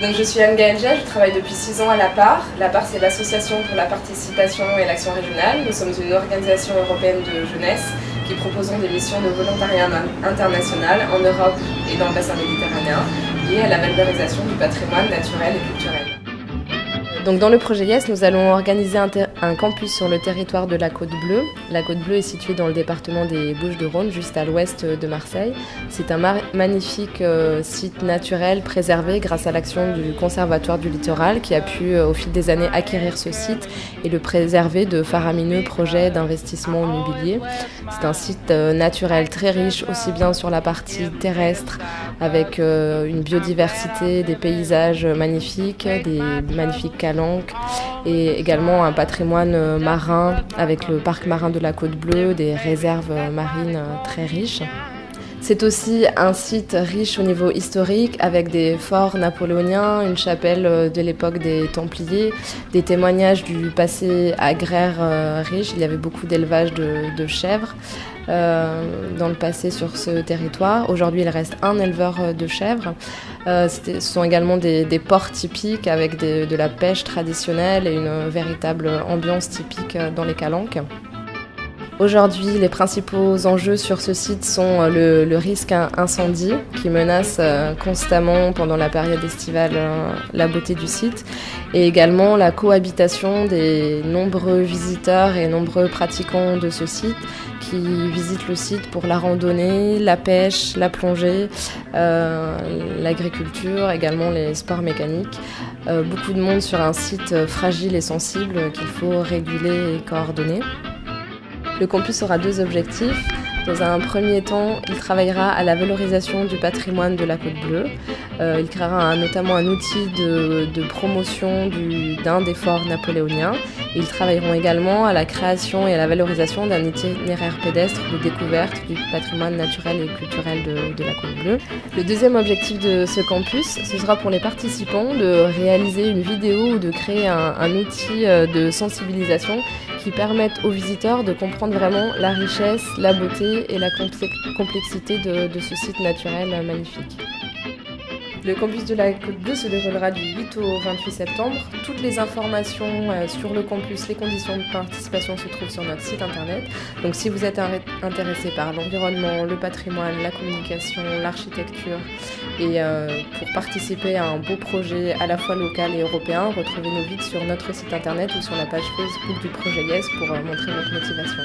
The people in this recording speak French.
Donc je suis Anne Gaëlja, je travaille depuis 6 ans à l'APAR. L'APAR, c'est l'Association pour la participation et l'action régionale. Nous sommes une organisation européenne de jeunesse qui proposons des missions de volontariat international en Europe et dans le bassin méditerranéen liées à la valorisation du patrimoine naturel et culturel. Donc dans le projet YES, nous allons organiser un campus sur le territoire de la Côte Bleue. La Côte Bleue est située dans le département des Bouches-du-Rhône, juste à l'ouest de Marseille. C'est un magnifique site naturel préservé grâce à l'action du Conservatoire du Littoral qui a pu au fil des années acquérir ce site et le préserver de faramineux projets d'investissement immobilier. C'est un site naturel très riche, aussi bien sur la partie terrestre avec une biodiversité, des paysages magnifiques, des magnifiques calanques et également un patrimoine marin avec le parc marin de la Côte Bleue, des réserves marines très riches. C'est aussi un site riche au niveau historique avec des forts napoléoniens, une chapelle de l'époque des Templiers, des témoignages du passé agraire riche. Il y avait beaucoup d'élevage de chèvres dans le passé sur ce territoire. Aujourd'hui, il reste un éleveur de chèvres. Ce sont également des ports typiques avec de la pêche traditionnelle et une véritable ambiance typique dans les calanques. Aujourd'hui, les principaux enjeux sur ce site sont le risque incendie qui menace constamment pendant la période estivale la beauté du site et également la cohabitation des nombreux visiteurs et nombreux pratiquants de ce site qui visitent le site pour la randonnée, la pêche, la plongée, l'agriculture, également les sports mécaniques. Beaucoup de monde sur un site fragile et sensible qu'il faut réguler et coordonner. Le campus aura 2 objectifs. Dans un premier temps, il travaillera à la valorisation du patrimoine de la Côte Bleue. Il créera notamment un outil de promotion d'un des forts napoléoniens. Ils travailleront également à la création et à la valorisation d'un itinéraire pédestre de découverte du patrimoine naturel et culturel de la Côte Bleue. Le deuxième objectif de ce campus, ce sera pour les participants de réaliser une vidéo ou de créer un outil de sensibilisation qui permettent aux visiteurs de comprendre vraiment la richesse, la beauté et la complexité de ce site naturel magnifique. Le campus de la Côte Bleue se déroulera du 8 au 28 septembre. Toutes les informations sur le campus, les conditions de participation se trouvent sur notre site internet. Donc si vous êtes intéressé par l'environnement, le patrimoine, la communication, l'architecture et pour participer à un beau projet à la fois local et européen, retrouvez-nous vite sur notre site internet ou sur la page Facebook du projet YES pour montrer votre motivation.